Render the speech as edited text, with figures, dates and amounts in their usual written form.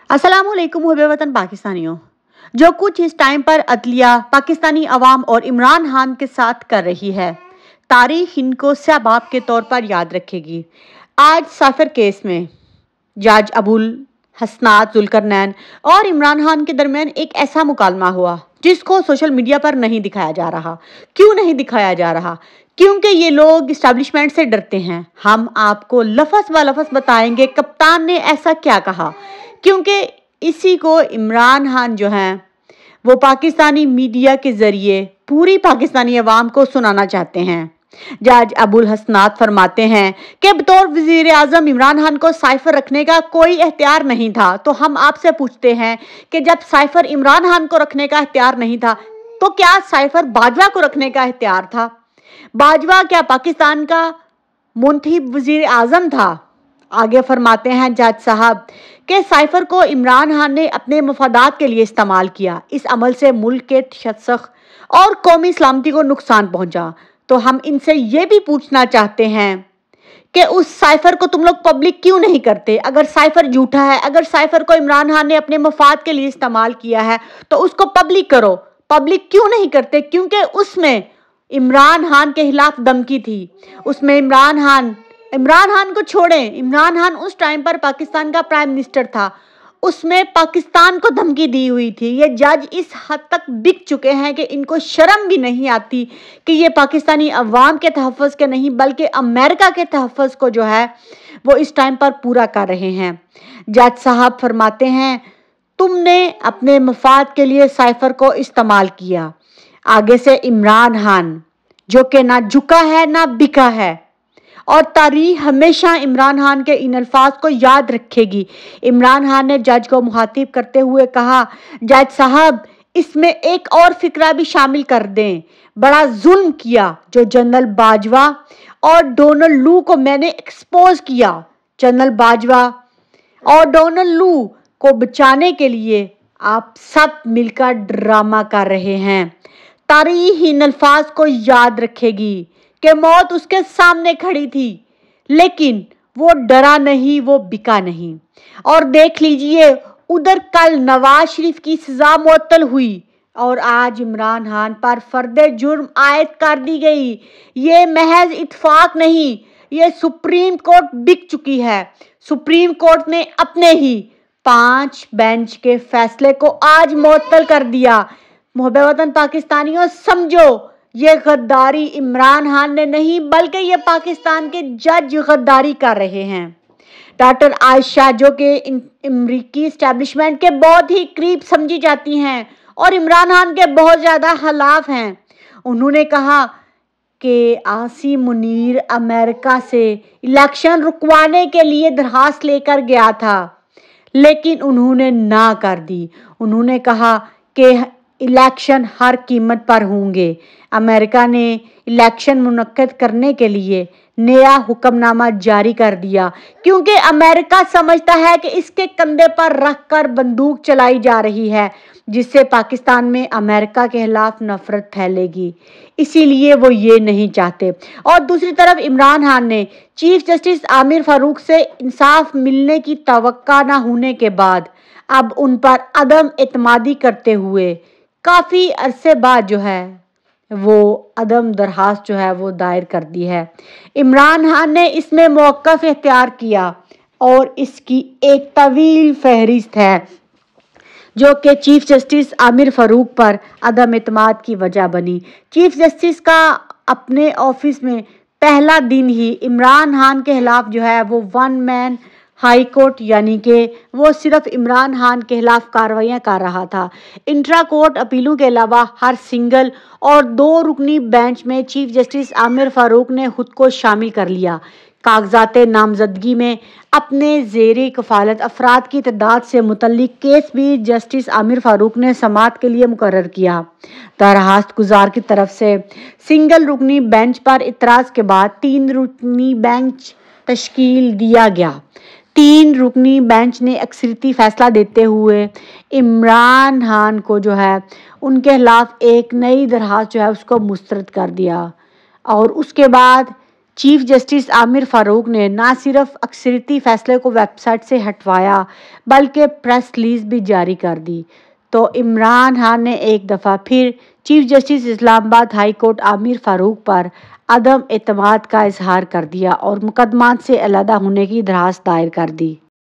अस्सलामुअलैकुम हुब्बे वतन पाकिस्तानियों। जो कुछ इस टाइम पर अदलिया पाकिस्तानी अवाम और इमरान खान के साथ कर रही है, तारीख इनको सबब के तौर पर याद रखेगी। आज साफर केस में जज अबुल हसनात जुल्करनैन और इमरान खान के दरमियान एक ऐसा मुकालमा हुआ जिसको सोशल मीडिया पर नहीं दिखाया जा रहा। क्यों नहीं दिखाया जा रहा? क्योंकि ये लोग इस्टेब्लिशमेंट से डरते हैं। हम आपको लफ्ज़ ब लफ्ज़ बताएंगे कप्तान ने ऐसा क्या कहा, क्योंकि इसी को इमरान खान जो हैं वो पाकिस्तानी मीडिया के ज़रिए पूरी पाकिस्तानी अवाम को सुनाना चाहते हैं। जज अबुल हसनात फरमाते हैं कि बतौर वज़ीर आज़म इमरान खान को साइफर रखने का कोई इख्तियार नहीं था। तो हम आपसे पूछते हैं कि जब साइफर इमरान खान को रखने का इख्तियार नहीं था तो क्या साइफर बाजवा को रखने का इख्तियार था? बाजवा क्या पाकिस्तान का मुंतखब वज़ीर आज़म था? आगे फरमाते हैं जज साहब कि साइफर को इमरान खान ने अपने मफादात के लिए इस्तेमाल किया। इस अमल से मुल्क के तशद्दुद और कौमी सलामती को नुकसान पहुंचा। तो हम इनसे ये भी पूछना चाहते हैं कि उस साइफर को तुम लोग पब्लिक क्यों नहीं करते? अगर साइफर झूठा है, अगर साइफर को इमरान खान ने अपने मफाद के लिए इस्तेमाल किया है तो उसको पब्लिक करो। पब्लिक क्यों नहीं करते? क्योंकि उसमें इमरान खान के खिलाफ धमकी थी। उसमें इमरान खान को छोड़ें, इमरान खान उस टाइम पर पाकिस्तान का प्राइम मिनिस्टर था, उसमें पाकिस्तान को धमकी दी हुई थी। ये जज इस हद तक बिक चुके हैं कि इनको शर्म भी नहीं आती कि ये पाकिस्तानी अवाम के तहफ़्फ़ुज़ के नहीं बल्कि अमेरिका के तहफ़्फ़ुज़ को जो है वो इस टाइम पर पूरा कर रहे हैं। जज साहब फरमाते हैं तुमने अपने मफाद के लिए साइफर को इस्तेमाल किया। आगे से इमरान खान जो कि ना झुका है ना बिका है, और तारीख हमेशा इमरान खान के इन अल्फाज को याद रखेगी। इमरान खान ने जज को मुखातिब करते हुए कहा, जज साहब इसमें एक और फिक्रा भी शामिल कर दें। बड़ा जुल्म किया जो जनरल बाजवा और डोनाल्ड लू को मैंने एक्सपोज किया। जनरल बाजवा और डोनाल्ड लू को बचाने के लिए आप सब मिलकर ड्रामा कर रहे हैं। तारीख इन अल्फाज को याद रखेगी कि मौत उसके सामने खड़ी थी, लेकिन वो डरा नहीं, वो बिका नहीं। और देख लीजिए उधर कल नवाज शरीफ की सज़ा मुअत्तल हुई और आज इमरान खान पर फर्द जुर्म आयद कर दी गई। ये महज इत्तेफाक नहीं, ये सुप्रीम कोर्ट बिक चुकी है। सुप्रीम कोर्ट ने अपने ही 5 बेंच के फैसले को आज मुअत्तल कर दिया। मुहब्बे वतन पाकिस्तानियों, समझो ये गद्दारी इमरान खान ने नहीं बल्कि ये पाकिस्तान के जज गद्दारी कर रहे हैं। डॉक्टर आयशा जो कि अमरीकी इस्टेब्लिशमेंट के बहुत ही करीब समझी जाती हैं और इमरान खान के बहुत ज़्यादा खिलाफ हैं, उन्होंने कहा कि आसिम मुनीर अमेरिका से इलेक्शन रुकवाने के लिए दरखास्त लेकर गया था, लेकिन उन्होंने ना कर दी। उन्होंने कहा कि इलेक्शन हर कीमत पर होंगे। अमेरिका ने इलेक्शन मुनक्किद करने के लिए नया हुक्मनामा जारी कर दिया, क्योंकि अमेरिका समझता है कि इसके कंधे पर रखकर बंदूक चलाई जा रही है, जिससे पाकिस्तान में अमेरिका के खिलाफ नफरत फैलेगी। इसीलिए वो ये नहीं चाहते। और दूसरी तरफ इमरान खान ने चीफ जस्टिस आमिर फारूक से इंसाफ मिलने की तवक्का न होने के बाद अब उन पर अदम एतमादी करते हुए काफ़ी अरसे बाद जो है वो अदम दरखास्त जो है वो दायर कर दी है। इमरान खान ने इसमें मौक़िफ़ इख्तियार किया और इसकी एक तवील फहरिस्त है जो कि चीफ जस्टिस आमिर फारूक पर अदम एतमाद की वजह बनी। चीफ जस्टिस का अपने ऑफिस में पहला दिन ही इमरान खान के खिलाफ जो है वो 1 मैन हाई कोर्ट, यानी कि वो सिर्फ इमरान खान के खिलाफ कार्रवाइयाँ कर रहा था। इंट्रा कोर्ट अपीलों के अलावा हर सिंगल और 2 रुकनी बेंच में चीफ जस्टिस आमिर फारूक ने खुद को शामिल कर लिया। कागजात नामजदगी में अपने ज़ेरे कफ़ालत अफराद की तादाद से मुतल्लिक केस भी जस्टिस आमिर फारूक ने समाअत के लिए मुकर्रर किया। दरखास्त गुजार की तरफ से सिंगल रुकनी बेंच पर इतराज़ के बाद 3 रुकनी बेंच तश्कील दिया गया। 3 रुकनी बेंच ने अक्सरियती फैसला देते हुए इमरान खान को जो है उनके खिलाफ एक नई दरखास्त जो है उसको मुस्तरद कर दिया। और उसके बाद چیف جسٹس عامر فاروق نے نہ صرف اکثریتی فیصلے کو ویب سائٹ سے ہٹوایا بلکہ پریس ریلیز بھی جاری کر دی تو عمران خان نے ایک دفعہ پھر چیف جسٹس اسلام آباد ہائی کورٹ عامر فاروق پر عدم اعتماد کا اظہار کر دیا اور مقدمات سے علیحدہ ہونے کی درخواست دائر کر دی۔